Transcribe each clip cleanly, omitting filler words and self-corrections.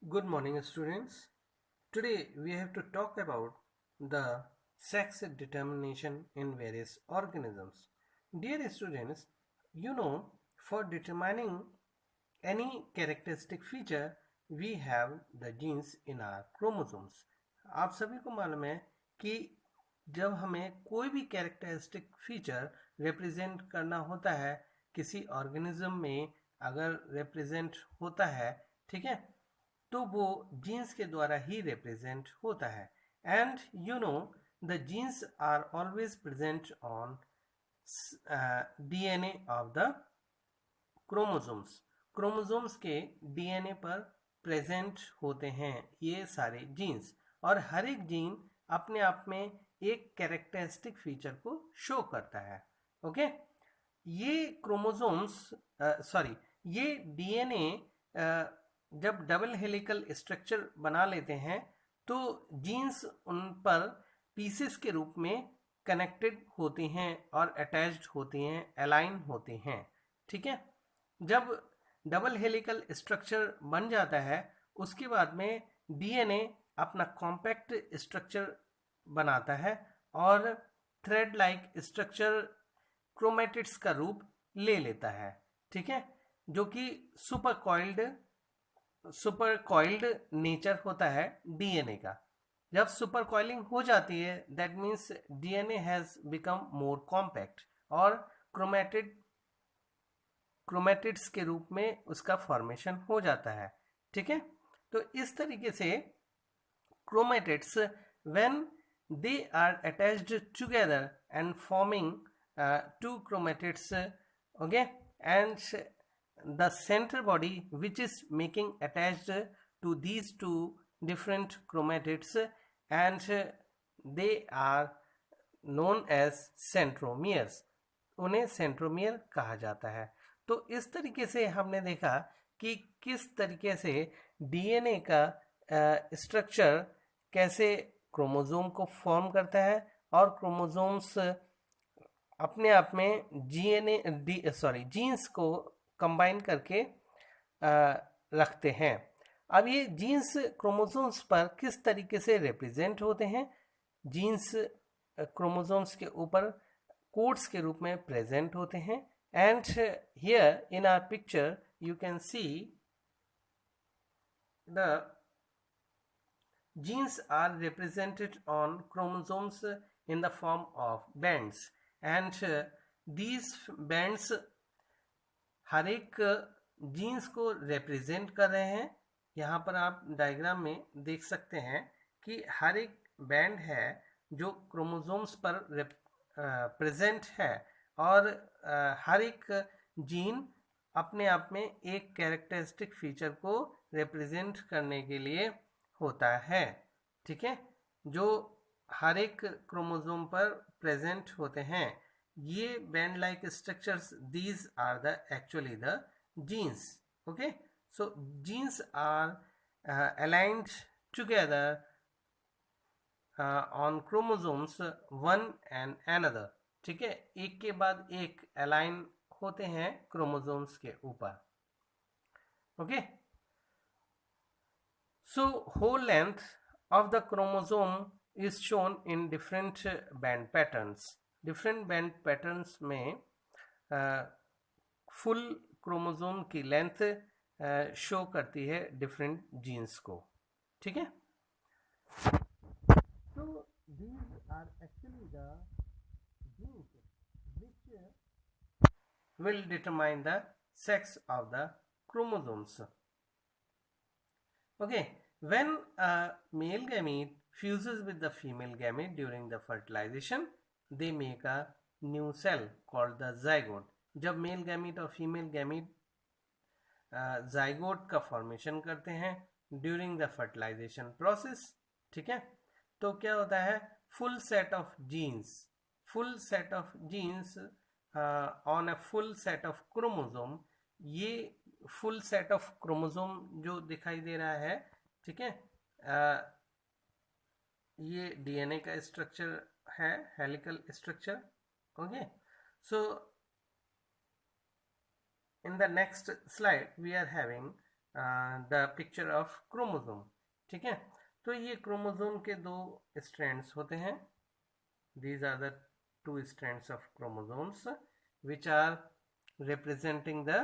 Good morning, students. Today we have to talk about the sex determination in various organisms. Dear students, for determining any characteristic feature, we have the genes in our chromosomes. आप सभी को मालूम है कि जब हमें कोई भी कैरेक्टरिस्टिक फीचर रिप्रेजेंट करना होता है किसी ऑर्गेनिज्म में, अगर रिप्रेजेंट होता है, ठीक है, तो वो जीन्स के द्वारा ही रिप्रेजेंट होता है. And the genes are always present on DNA of the chromosomes. Chromosomes के डीएनए पर प्रेजेंट होते हैं ये सारे जीन्स, और हर एक जीन अपने आप में एक कैरेक्टरिस्टिक फीचर को शो करता है. ओके, ये क्रोमोसोम्स सॉरी ये डीएनए जब डबल हेलिकल स्ट्रक्चर बना लेते हैं तो जीन्स उन पर पीसेस के रूप में कनेक्टेड होती हैं और अटैच्ड होती हैं, अलाइन होती हैं. ठीक है, जब डबल हेलिकल स्ट्रक्चर बन जाता है उसके बाद में डीएनए अपना कॉम्पैक्ट स्ट्रक्चर बनाता है और थ्रेड लाइक स्ट्रक्चर क्रोमेटिड्स का रूप ले लेता है. ठीक है, जो कि सुपर कॉइल्ड नेचर होता है डीएनए का. जब सुपर कॉइलिंग हो जाती है that means DNA has become more compact और क्रोमेटिड्स के रूप में उसका फॉर्मेशन हो जाता है. ठीक है, तो इस तरीके से chromatids when they are attached together and forming two chromatids, okay, and the center body which is making attached to these two different chromatids, and they are known as centromeres. उन्हें सेंट्रोमियर कहा जाता है. तो इस तरीके से हमने देखा कि किस तरीके से डीएनए का स्ट्रक्चर कैसे क्रोमोसोम को फॉर्म करता है और क्रोमोसोम्स अपने आप में जीन्स को कंबाइन करके रखते हैं. अब ये जीन्स क्रोमोसोम्स पर किस तरीके से रिप्रेजेंट होते हैं? जीन्स क्रोमोसोम्स के ऊपर कोड्स के रूप में प्रेजेंट होते हैं. And here in our picture you can see the genes are represented on chromosomes in the form of bands, and these bands हर एक जीन्स को रिप्रेजेंट कर रहे हैं. यहाँ पर आप डायग्राम में देख सकते हैं कि हर एक बैंड है जो क्रोमोसोम्स पर प्रेजेंट है, और हर एक जीन अपने आप में एक कैरेक्टरिस्टिक फीचर को रिप्रेजेंट करने के लिए होता है. ठीक है, जो हर एक क्रोमोसोम पर प्रेजेंट होते हैं ये band like structures, these are the actually the genes. Okay, so genes are aligned together on chromosomes one and another. ठीक है, एक के बाद एक अलाइन होते हैं क्रोमोसोम्स के ऊपर. Okay, so whole length of the chromosome is shown in different band patterns. Different band patterns में फुल क्रोमोसोम की लेंथ शो करती है डिफरेंट जीन्स को. ठीक है, so these are actually the genes which will determine the sex of the chromosomes. Okay, when a male gamete fuses with the female gamete during the fertilization, they make a new cell called the zygote. जब male gamete और female gamete zygote का formation करते हैं during the fertilisation process, ठीक है, तो क्या होता है? Full set of genes on a full set of chromosome. ये फुल सेट ऑफ क्रोमोसोम जो दिखाई दे रहा है, ठीक है, ये डीएनए का स्ट्रक्चर है, helical structure. Okay, so in the next slide we are having the picture of chromosome, ठीक है। तो ये क्रोमोसोम के दो स्ट्रैंड्स होते हैं, these are the two strands of chromosomes which are representing the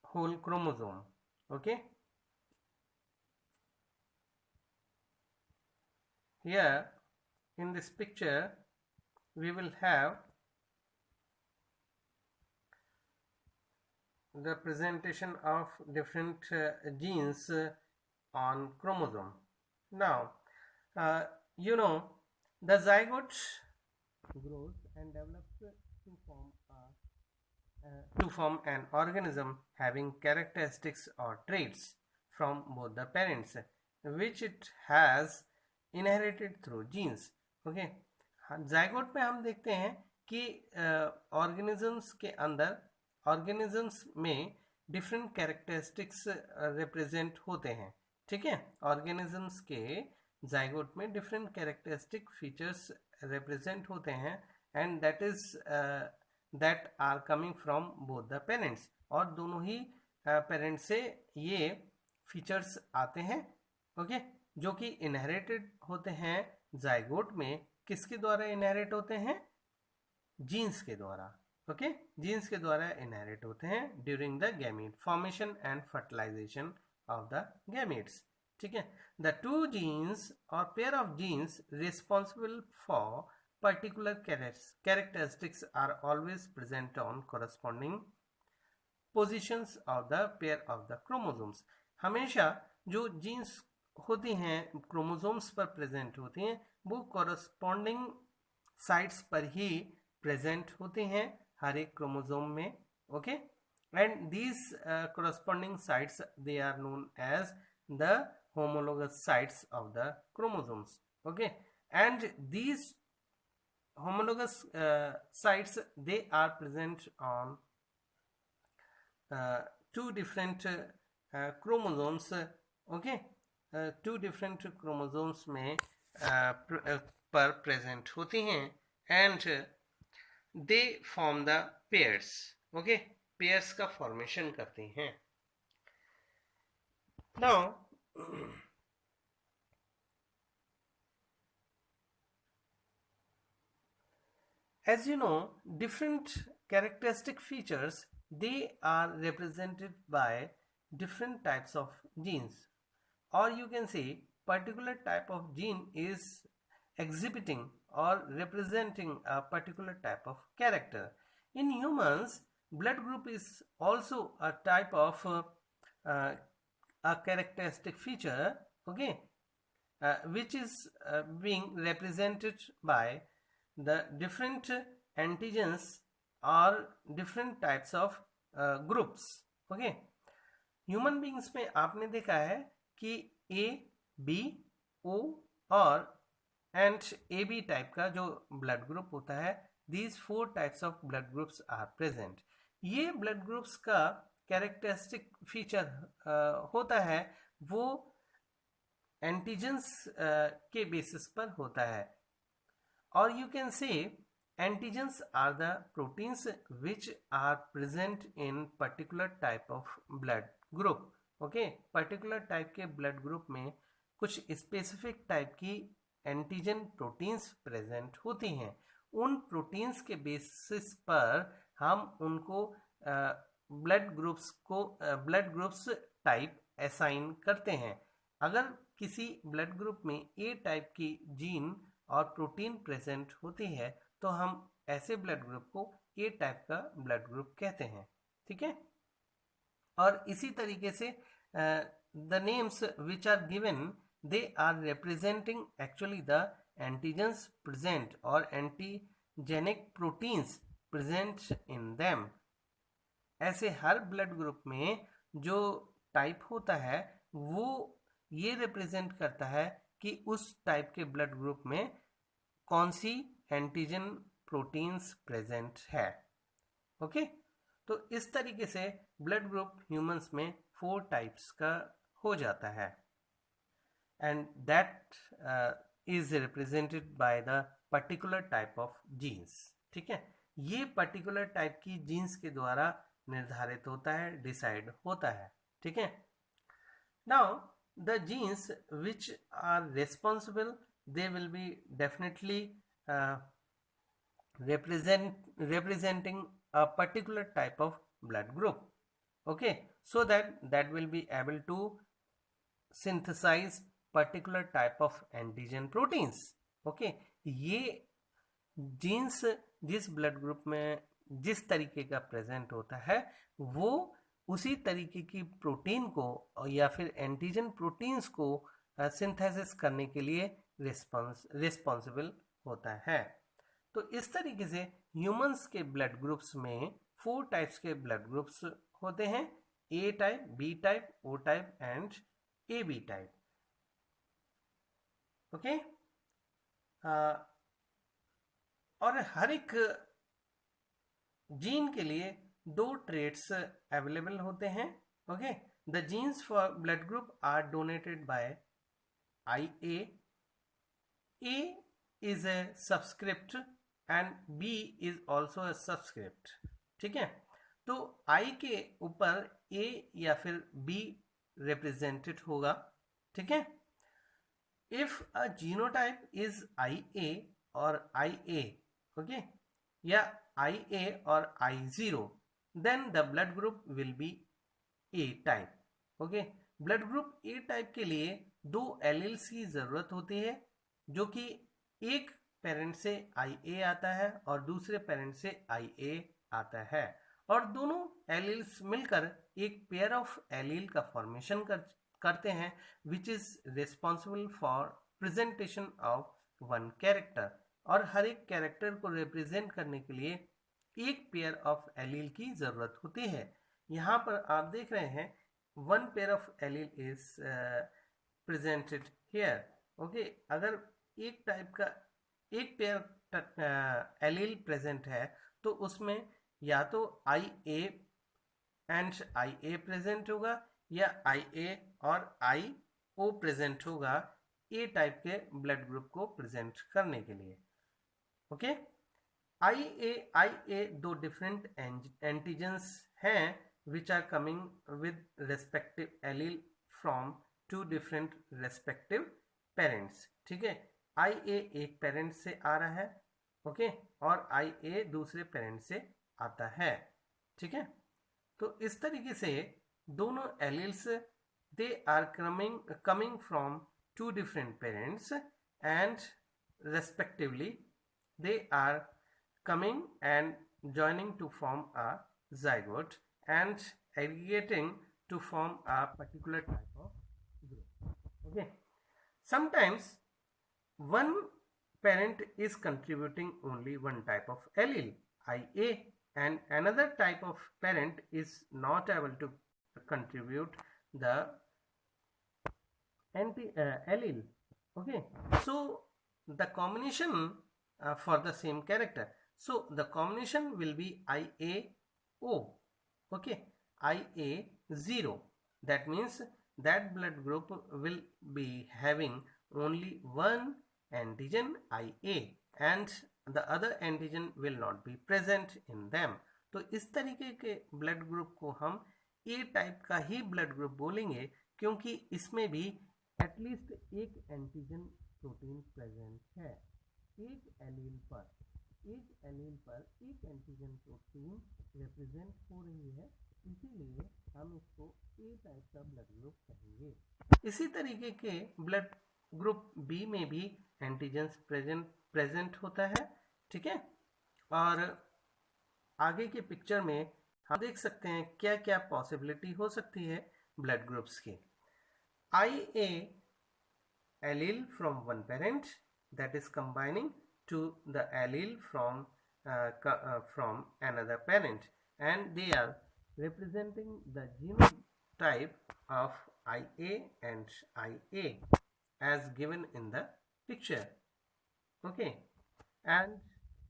whole chromosome, okay. Here in this picture we will have the presentation of different genes on chromosome. Now you know the zygote grows and develops to form an organism having characteristics or traits from both the parents which it has inherited through genes. Okay, zygote में हम देखते हैं कि organisms के अंदर organisms में different characteristics represent होते हैं, ठीक है। ऑर्गेनिजम्स के जाइगोट में डिफरेंट कैरेक्टरिस्टिक फीचर्स रिप्रेजेंट होते हैं and that are coming from both the parents, और दोनों ही पेरेंट्स से ये फीचर्स आते हैं, ओके, जो कि इनहेरिटेड होते हैं जाइगोट में। किसके द्वारा इनहेरिट होते हैं? जीन्स के द्वारा, ओके, जीन्स के द्वारा इनहेरिट होते हैं during the gamete formation and fertilisation of the gametes, ठीक है। द टू जीन्स और pair of genes responsible for particular characteristics are always present on corresponding positions of the pair of the chromosomes. हमेशा जो jeans होती हैं chromosomes पर present होती हैं वो कॉरस्पॉन्डिंग साइट्स पर ही प्रेजेंट होती हैं हर एक क्रोमोसोम में, okay, and these corresponding sites they are known as the homologous sites of the chromosomes, okay, and these homologous sites, they are present on two different chromosomes, okay, two different chromosomes में पर present होती हैं and they form the pairs, okay, pairs का formation करती हैं। now as you know, different characteristic features, they are represented by different types of genes, or you can say particular type of gene is exhibiting or representing a particular type of character. In humans, blood group is also a type of a characteristic feature, okay, which is being represented by the different antigens or different types of groups, okay. Human beings में आपने देखा है कि ए, B, ओ और and A B type का जो blood group होता है, these 4 types of blood groups are present. ये ब्लड ग्रुप्स का कैरेक्टरिस्टिक फीचर होता है वो एंटीजेंस के बेसिस पर होता है, or you can say antigens are the proteins which are present in particular type of blood group, okay, particular type के blood group में कुछ specific type की एंटीजन प्रोटीन्स प्रेजेंट होती हैं। उन प्रोटीन्स के बेसिस पर हम उनको ब्लड ग्रुप्स टाइप असाइन करते हैं। अगर किसी ब्लड ग्रुप में ए टाइप की जीन और प्रोटीन प्रेजेंट होती है तो हम ऐसे ब्लड ग्रुप को ए टाइप का ब्लड ग्रुप कहते हैं, ठीक है। और इसी तरीके से the names which are given, they are representing actually the antigens present और antigenic proteins present in them. ऐसे हर ब्लड ग्रुप में जो टाइप होता है वो ये रिप्रेजेंट करता है कि उस टाइप के ब्लड ग्रुप में कौन सी एंटीजन प्रोटीन्स प्रेजेंट है, ओके। तो इस तरीके से ब्लड ग्रुप ह्यूमंस में 4 टाइप्स का हो जाता है and that is represented by the particular type of genes, ठीक है। ये पर्टिकुलर टाइप की जीन्स के द्वारा निर्धारित होता है, डिसाइड होता है, ठीक है। Now the genes which are responsible, they will be definitely representing a particular type of blood group, okay, so that will be able to synthesize particular type of antigen proteins, okay। ये jeans जिस blood group में जिस तरीके का present होता है वो उसी तरीके की प्रोटीन को या फिर एंटीजन प्रोटीन्स को सिंथेसिस करने के लिए रिस्पॉन्सिबल होता है। तो इस तरीके से ह्यूमंस के ब्लड ग्रुप्स में 4 टाइप्स के ब्लड ग्रुप्स होते हैं, A type, B type, O type and A B type, okay. और हर एक जीन के लिए 2 ट्रेट्स अवेलेबल होते हैं, okay. The genes for blood group are donated by IA। A is a subscript and B is also a subscript, ठीक है। तो I के ऊपर A या फिर B represented होगा, ठीक है। If a genotype is IA और IA, okay, या IA और I0, then the blood group will be A type, okay। Blood group A type के लिए 2 एलील्स की जरूरत होती है, जो कि एक पेरेंट से IA आता है और दूसरे पेरेंट से IA आता है, और दोनों एलील्स मिलकर एक पेयर ऑफ एलील का फॉर्मेशन करते हैं, which is responsible for presentation of one character. और हर एक कैरेक्टर को रिप्रेजेंट करने के लिए एक पेयर ऑफ एलील की जरूरत होती है। यहाँ पर आप देख रहे हैं one pair of allele is presented here, okay। अगर एक टाइप का एक पेयर एलील प्रेजेंट है तो उसमें या तो IA एंड IA प्रेजेंट होगा या IA और IO प्रेजेंट होगा ए टाइप के ब्लड ग्रुप को प्रेजेंट करने के लिए, ओके। IA 2 डिफरेंट एंटीजेंस हैं which are coming with respective allele from 2 different respective parents, ठीक है। IA एक पेरेंट से आ रहा है, ओके, और IA दूसरे पेरेंट से आता है, ठीक है। तो इस तरीके से दोनों alleles they are coming from 2 different parents and respectively they are coming and joining to form a zygote and aggregating to form a particular type of group, okay। Sometimes one parent is contributing only one type of allele IA and another type of parent is not able to contribute the allele, okay। So the combination for the same character, so the combination will be IAO, okay, IA0, that means that blood group will be having only one antigen IA and the other antigen will not be present in them। तो इस तरीके के blood group को हम ए type का ही blood group बोलेंगे, क्योंकि इसमें भी एटलीस्ट एक एंटीजन प्रोटीन प्रेजेंट है। एक एलील पर एक एंटीजन प्रोटीन रिप्रेजेंट हो रही है, इसीलिए हम इसको ए टाइप का ब्लड ग्रुप कहेंगे। इसी तरीके के ब्लड ग्रुप बी में भी एंटीजेंस प्रेजेंट होता है, ठीक है। और आगे के पिक्चर में हम देख सकते हैं क्या क्या पॉसिबिलिटी हो सकती है ब्लड ग्रुप्स की। IA allele from one parent that is combining to the allele from another parent, and they are representing the genotype of IA and IA as given in the picture, okay, and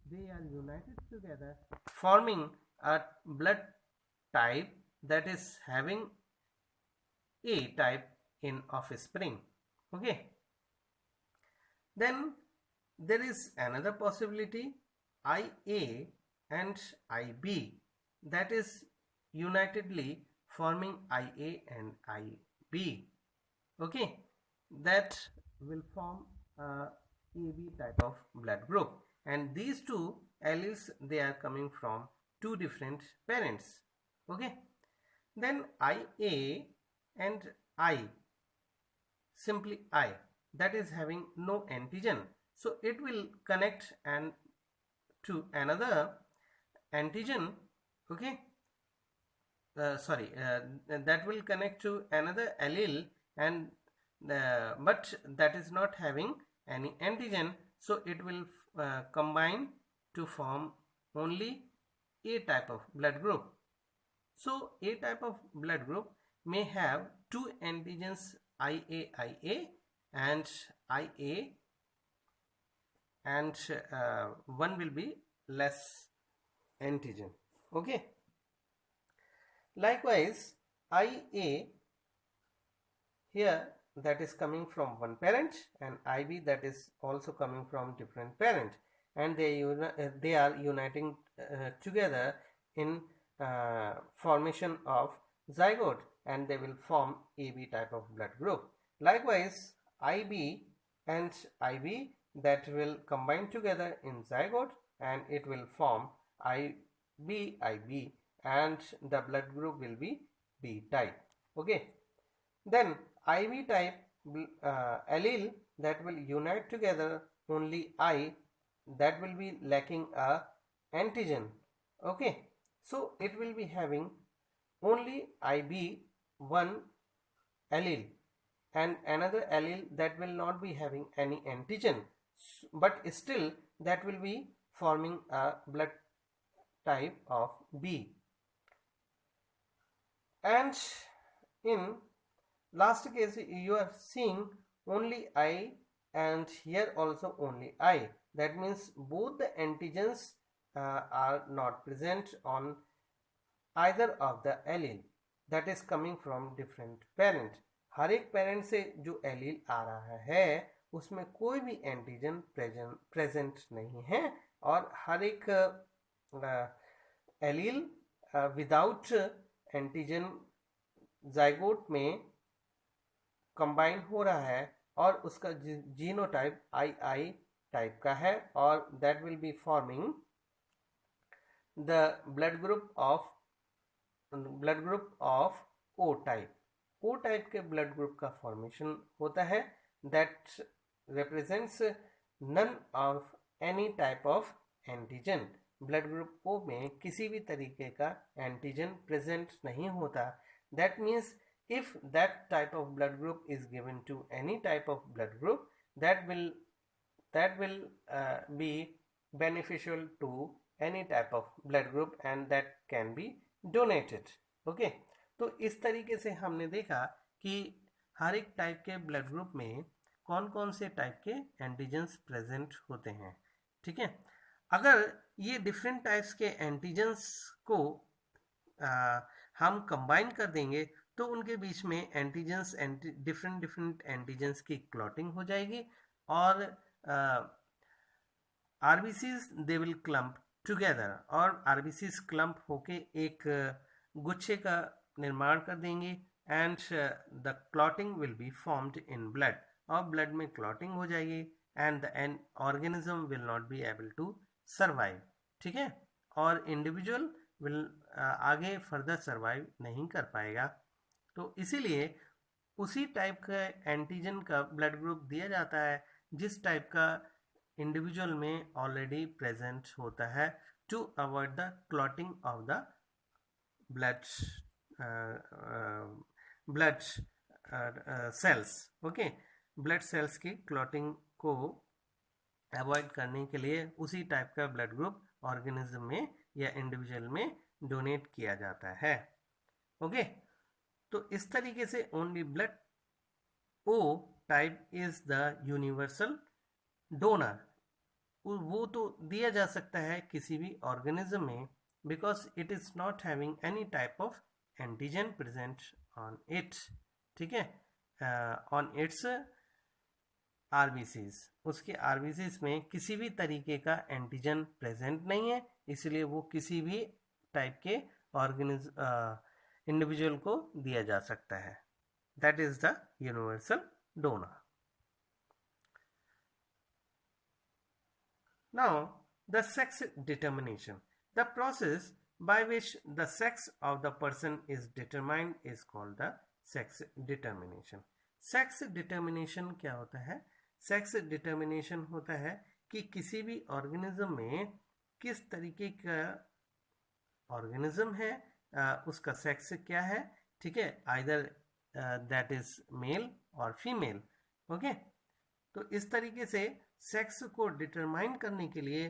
they are united together forming a blood type that is having A type in offspring, okay। Then there is another possibility IA and IB, that is unitedly forming IA and IB. Okay, that will form a AB type of blood group, and these two alleles, they are coming from two different parents. Okay, then IA and I, simply I, that is having no antigen, so it will connect and to another antigen. Okay, that will connect to another allele, and but that is not having any antigen, so it will combine to form only A type of blood group. So A type of blood group may have two antigens, IA and IA, and one will be less antigen. Okay, likewise IA here, that is coming from one parent, and IB, that is also coming from different parent, and they are uniting together in formation of zygote, and they will form AB type of blood group. Likewise IB and IB, that will combine together in zygote, and it will form IB, and the blood group will be B type. Okay, then IB type allele, that will unite together only I, that will be lacking a antigen. Okay, so it will be having only IB one allele, and another allele that will not be having any antigen, but still that will be forming a blood type of B. And in last case, you are seeing only I, and here also only I. That means both the antigens are not present on either of the allele, that is coming from different parent. हर एक parent से जो allele आ रहा है उसमें कोई भी antigen present नहीं है, और हर एक एलील विदाउट एंटीजन जाइगोट में कंबाइन हो रहा है, और उसका जीनोटाइप आई टाइप का है, और that will be forming the blood group of O type. O type के ब्लड ग्रुप का फॉर्मेशन होता है, that represents none of any type of antigen. Blood group O में किसी भी तरीके का एंटीजन प्रेजेंट नहीं होता. That means if that type of blood group is given to any type of blood group, that will be beneficial to any type of blood group, and that can be donated. Okay, तो इस तरीके से हमने देखा कि हर एक type के blood group में कौन कौन से टाइप के एंटीजेंस प्रेजेंट होते हैं. ठीक है, अगर ये डिफरेंट टाइप्स के एंटीजेंस को हम कंबाइन कर देंगे तो उनके बीच में एंटीजेंस डिफरेंट एंटीजेंस की क्लॉटिंग हो जाएगी, और RBCs they will clump together, और आरबीसीज क्लम्प होके एक गुच्छे का निर्माण कर देंगे, and the clotting will be formed in blood, और ब्लड में क्लॉटिंग हो जाएगी, and the organism will not be able to survive. ठीक है, और इंडिविजुअल विल आगे फर्दर सर्वाइव नहीं कर पाएगा. तो इसीलिए उसी टाइप का एंटीजन का ब्लड ग्रुप दिया जाता है जिस टाइप का इंडिविजुअल में ऑलरेडी प्रेजेंट होता है, to avoid the clotting of the blood cells. Okay, blood cells की क्लॉटिंग को अवॉइड करने के लिए उसी टाइप का ब्लड ग्रुप ऑर्गेनिज्म में या इंडिविजुअल में डोनेट किया जाता है. ओके, तो इस तरीके से only blood O type is the universal donor. वो तो दिया जा सकता है किसी भी ऑर्गेनिज्म में, because it is not having any type of antigen present on it. ठीक है, ऑन इट्स आरबीसीज, उसके आरबीसीज में किसी भी तरीके का एंटीजन प्रेजेंट नहीं है, इसलिए वो किसी भी टाइप के इंडिविजुअल को दिया जा सकता है. That is the universal donor. Now, the sex determination. The process by which the sex of the person is determined is called the sex determination. Sex determination क्या होता है? Sex determination होता है कि किसी भी ऑर्गेनिज्म में किस तरीके का ऑर्गेनिज्म है, उसका सेक्स क्या है, ठीक है, आइदर दैट इज मेल और फीमेल. ओके, तो इस तरीके से सेक्स को डिटरमाइन करने के लिए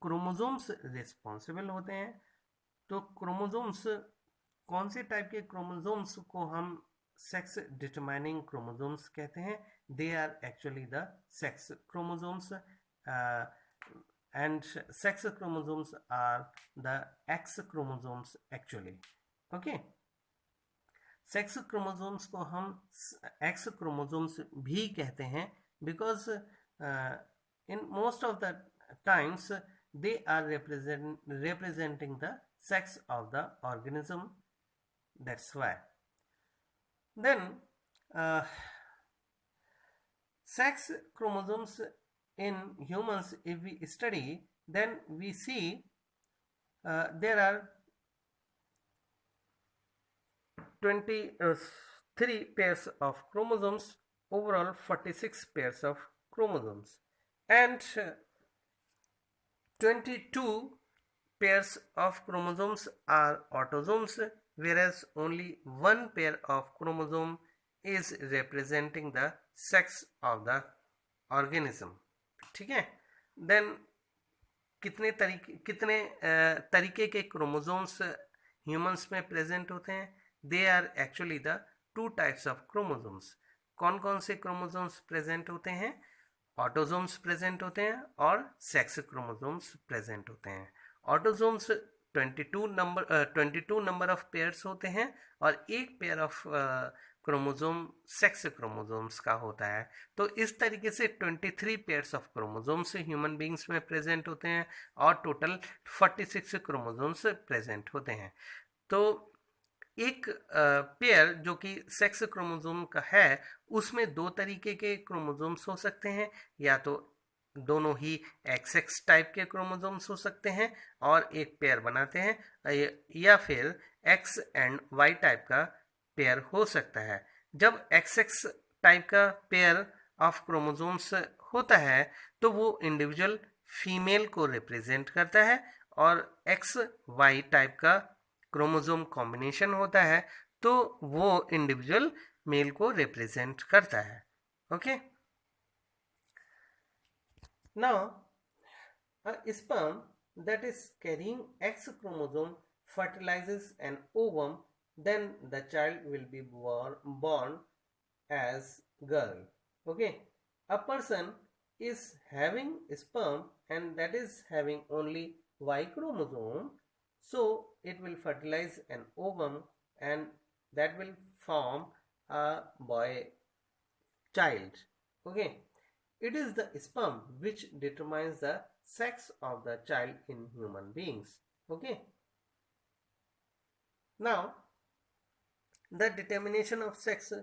क्रोमोसोम्स रिस्पॉन्सिबल होते हैं. तो क्रोमोसोम्स, कौन से टाइप के क्रोमोसोम्स को हम सेक्स डिटरमाइनिंग क्रोमोसोम्स कहते हैं? They are actually the sex chromosomes, and sex chromosomes are the X chromosomes actually. Okay, sex chromosomes को हम एक्स क्रोमोसोम्स भी कहते हैं because in most of the times they are representing the sex of the organism. That's why. Then sex chromosomes in humans, if we study, then we see there are 23 pairs of chromosomes, overall 46 pairs of chromosomes, and 22 pairs of chromosomes are autosomes, whereas only one pair of chromosome is representing the sex of the organism. ठीक है, then कितने तरीके के chromosomes humans में present होते हैं? They are actually the 2 types of chromosomes. कौन कौन से क्रोमोसोम्स प्रेजेंट होते हैं? ऑटोसोम्स प्रेजेंट होते हैं और सेक्स क्रोमोसोम्स प्रेजेंट होते हैं. ऑटोसोम्स 22 नंबर ऑफ पेयर्स होते हैं और एक pair of chromosome sex chromosomes का होता है. तो इस तरीके से 23 pairs of chromosomes human beings में प्रेजेंट होते हैं और टोटल 46 क्रोमोसोम्स प्रेजेंट होते हैं. तो एक पेयर जो कि सेक्स क्रोमोसोम का है, उसमें 2 तरीके के क्रोमोसोम्स हो सकते हैं. या तो दोनों ही XX टाइप के क्रोमोसोम्स हो सकते हैं और एक पेयर बनाते हैं, या फिर X एंड Y टाइप का पेयर हो सकता है. जब XX टाइप का पेयर ऑफ क्रोमोसोम्स होता है तो वो इंडिविजुअल फीमेल को रिप्रेजेंट करता है, और XY टाइप का क्रोमोसोम कॉम्बिनेशन होता है तो वो इंडिविजुअल मेल को रिप्रेजेंट करता है. Okay, now a sperm that is carrying X chromosome fertilizes an ovum, then the child will be born as girl. Okay, a person is having sperm and that is having only Y chromosome, so it will fertilize an ovum and that will form a boy child. Okay, it is the sperm which determines the sex of the child in human beings. Okay, now the determination of sex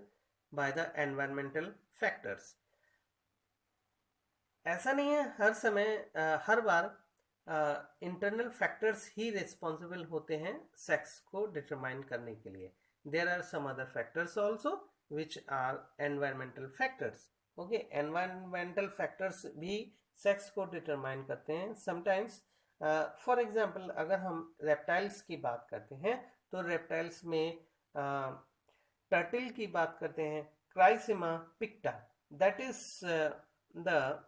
by the environmental factors. ऐसा नहीं है हर समय हर बार internal factors ही responsible होते हैं सेक्स को डिटरमाइन करने के लिए. There are some other factors also which are environmental factors. Okay, environmental factors भी सेक्स को डिटरमाइन करते हैं समटाइम्स. फॉर एग्जांपल अगर हम रेप्टाइल्स की बात करते हैं तो रेप्टाइल्स में टर्टल की बात करते हैं, Chrysemys picta, that is the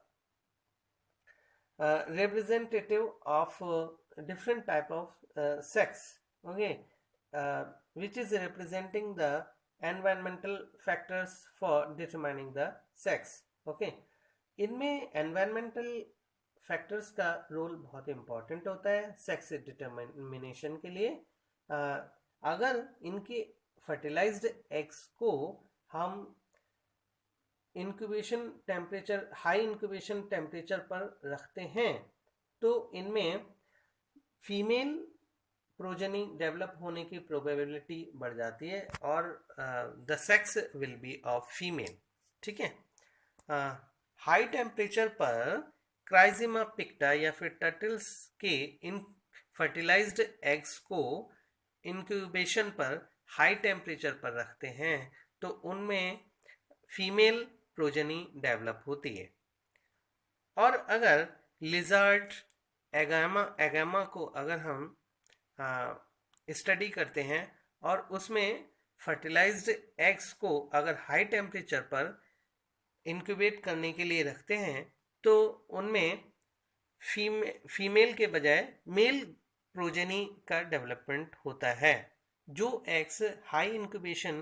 representative of different type of sex. Okay, which is representing the environmental factors for determining the sex. Okay, इनमें environmental factors का रोल बहुत important होता है सेक्स डिटरमिनेशन के लिए. अगर इनके फर्टिलाइज्ड एग्स को हम incubation temperature, high incubation temperature पर रखते हैं तो इनमें फीमेल प्रोजेनी डेवलप होने की प्रोबेबिलिटी बढ़ जाती है और the sex will be of female. ठीक है। हाई टेम्परेचर पर क्राइजिमा पिक्टा या फिर टर्टल्स के इन फर्टिलाइज्ड एग्स को इंक्यूबेशन पर हाई टेम्परेचर पर रखते हैं तो उनमें फीमेल प्रोजेनी डेवलप होती है। और अगर लिजर्ड एगामा को अगर हम स्टडी करते हैं और उसमें फर्टिलाइज्ड एग्स को अगर हाई टेम्परेचर पर इंक्यूबेट करने के लिए रखते हैं तो उनमें फीमेल के बजाय मेल प्रोजेनी का डेवलपमेंट होता है। जो एग्स हाई इंक्यूबेशन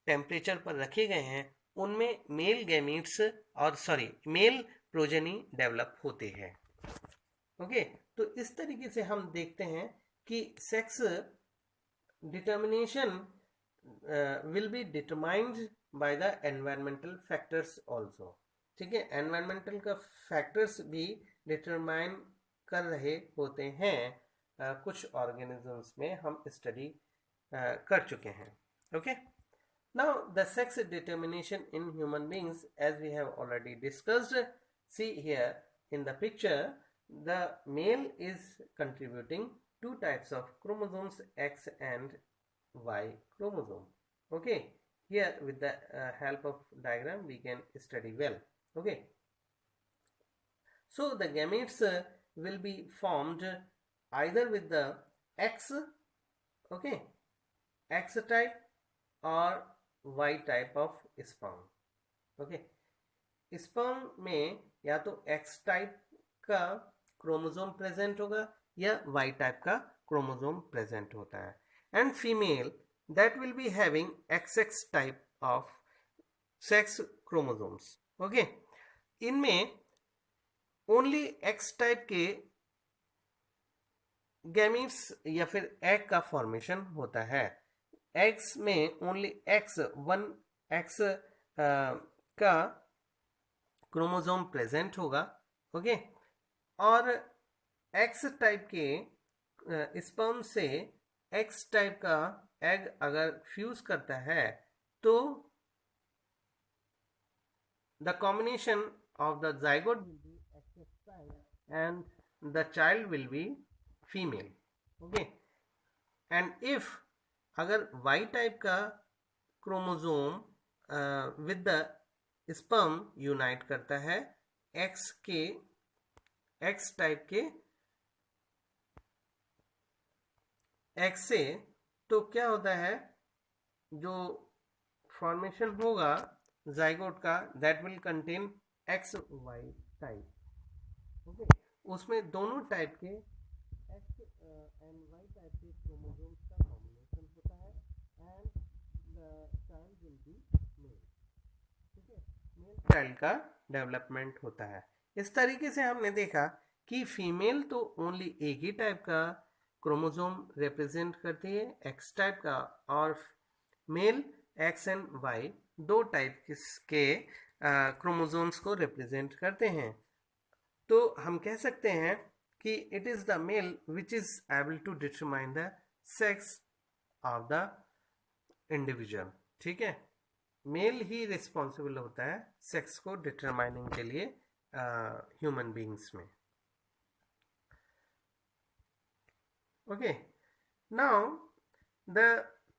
टेम्परेचर पर रखे गए हैं उनमें मेल गैमीट्स और मेल प्रोजेनी डेवलप होते हैं। ओके, तो इस तरीके से हम देखते हैं कि sex determination will be determined by the environmental factors also. ठीक है, एनवायरमेंटल का फैक्टर्स भी डिटरमाइन कर रहे होते हैं। कुछ ऑर्गेनिजम्स में हम स्टडी कर चुके हैं। Okay, now the sex determination in human beings as we have already discussed, see here in the picture the male is contributing two types of chromosomes, X and Y chromosome. Okay, here with the help of diagram we can study well. Okay, so the gametes will be formed either with the X, okay, X type or Y type of sperm. Okay, sperm में या तो X type का chromosome present होगा या Y type का chromosome present होता है। And female that will be having XX type of sex chromosomes. Okay, इनमें ओनली X टाइप के गैमीट्स या फिर एग का फॉर्मेशन होता है। एग्स में ओनली वन एक्स का क्रोमोसोम प्रेजेंट होगा। ओके, और X टाइप के स्पर्म से X टाइप का एग अगर फ्यूज करता है तो the combination of the zygote will be XX type and the child will B female. Okay, and if अगर Y टाइप का chromosome with the sperm unite करता है X टाइप के X से, तो क्या होता है, जो फॉर्मेशन होगा जाइगोट का that will contain XY type. Okay, उसमें दोनों टाइप के X एंड Y टाइप के क्रोमोसोम्स का कॉम्बिनेशन होता है and the child will be male. ठीक है, मेल चाइल्ड का डेवलपमेंट होता है। इस तरीके से हमने देखा कि फीमेल तो ओनली एक ही टाइप का क्रोमोसोम रिप्रेजेंट करती है X टाइप का, और मेल X एंड Y दो टाइप के क्रोमोसोम्स को रिप्रेजेंट करते हैं। तो हम कह सकते हैं कि it is the male which is able to determine the sex of the individual. ठीक है, मेल ही रिस्पॉन्सिबल होता है सेक्स को डिटरमाइनिंग के लिए ह्यूमन बींग्स में। Okay, now the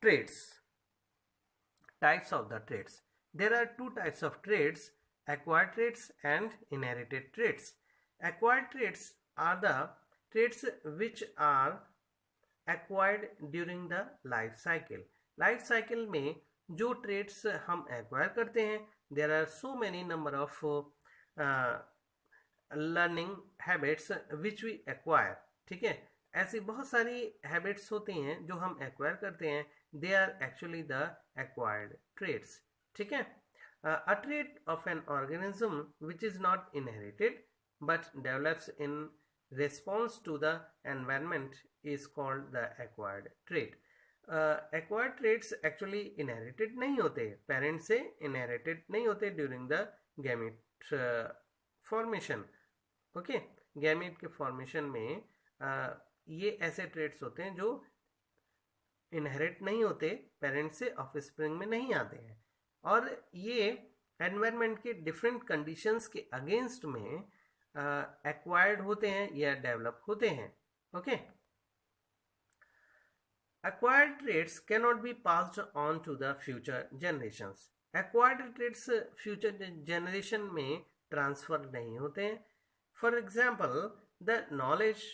traits, types of the traits. There are two types of traits, acquired traits and inherited traits. Acquired traits are the traits which are acquired during the life cycle. Life cycle में जो traits हम acquire करते हैं, there are so many number of learning habits which we acquire. ठीक है, ऐसी बहुत सारी हैबिट्स होती हैं जो हम एक्वायर करते हैं, they are actually the acquired traits. ठीक है, a trait of an organism which is not inherited but develops in response to the environment is called the acquired trait. Acquired traits actually inherited नहीं होते, parent से inherited नहीं होते during the gamete formation. Okay, gamete के formation में ये ऐसे traits होते हैं जो इनहेरिट नहीं होते, पेरेंट्स से ऑफस्प्रिंग में नहीं आते हैं, और ये एनवायरनमेंट के डिफरेंट कंडीशंस के अगेंस्ट में एक्वायर्ड होते हैं या डेवलप होते हैं. Okay. Acquired traits cannot be passed on to the future generations. Acquired traits future generation में transfer नहीं होते हैं. For example, the knowledge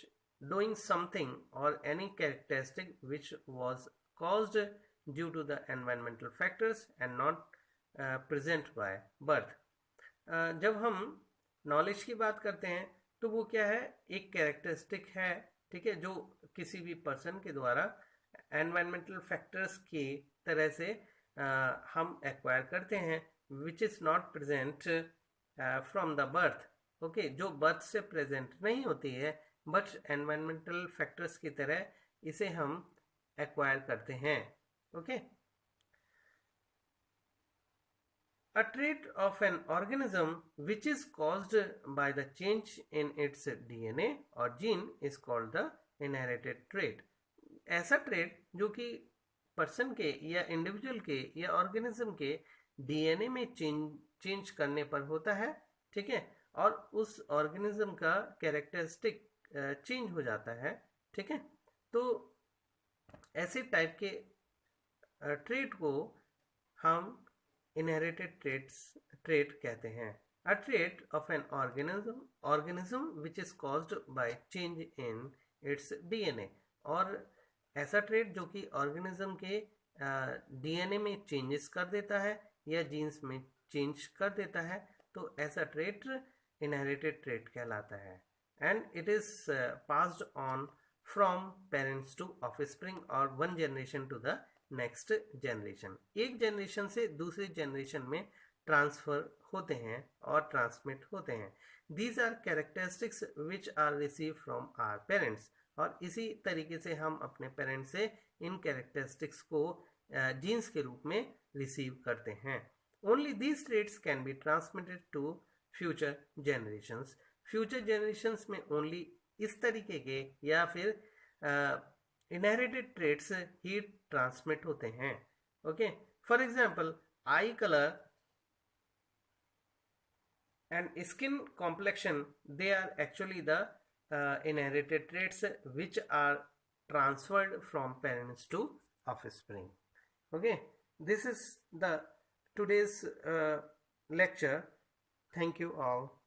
doing something or any characteristic which was caused due to the environmental factors and not present by birth. जब हम knowledge की बात करते हैं तो वो क्या है, एक कैरेक्टरिस्टिक है, ठीक है, जो किसी भी पर्सन के द्वारा एनवायरमेंटल फैक्टर्स की तरह से हम एक्वायर करते हैं, which is not present from the birth. Okay, जो बर्थ से प्रेजेंट नहीं होती है बट एनवायरमेंटल फैक्टर्स की तरह इसे हम एक्वायर करते हैं. Okay. A trait of an organism which is caused by the change in its DNA or gene is called the inherited trait. ऐसा ट्रेट जो कि पर्सन के या इंडिविजुअल के या ऑर्गेनिज्म के डीएनए में चेंज करने पर होता है, ठीक है, और उस ऑर्गेनिज्म का कैरेक्टरिस्टिक चेंज हो जाता है, ठीक है. तो ऐसे टाइप के ट्रेट को हम इनहेरिटेड ट्रेट कहते हैं. A trait of an organism which is caused by change in its DNA. और ऐसा ट्रेट जो कि ऑर्गेनिज्म के डीएनए में चेंजेस कर देता है या जीन्स में चेंज कर देता है, तो ऐसा ट्रेट इनहेरिटेड ट्रेट कहलाता है. And it is passed on from parents to offspring और one generation to the next generation. एक जनरेशन से दूसरी जनरेशन में ट्रांसफर होते हैं और ट्रांसमिट होते हैं. These are characteristics which are receive from our parents. और इसी तरीके से हम अपने पेरेंट्स से इन कैरेक्टरिस्टिक्स को जीन्स के रूप में रिसीव करते हैं. Only these traits can be transmitted to future generations. Future generations में ओनली इस तरीके के या फिर इनहेरिटेड ट्रेट्स ही ट्रांसमिट होते हैं. Okay. For example, I colour and skin complexion, they are actually the inherited traits which are transferred from parents to offspring. Okay, this is the today's lecture. Thank you all.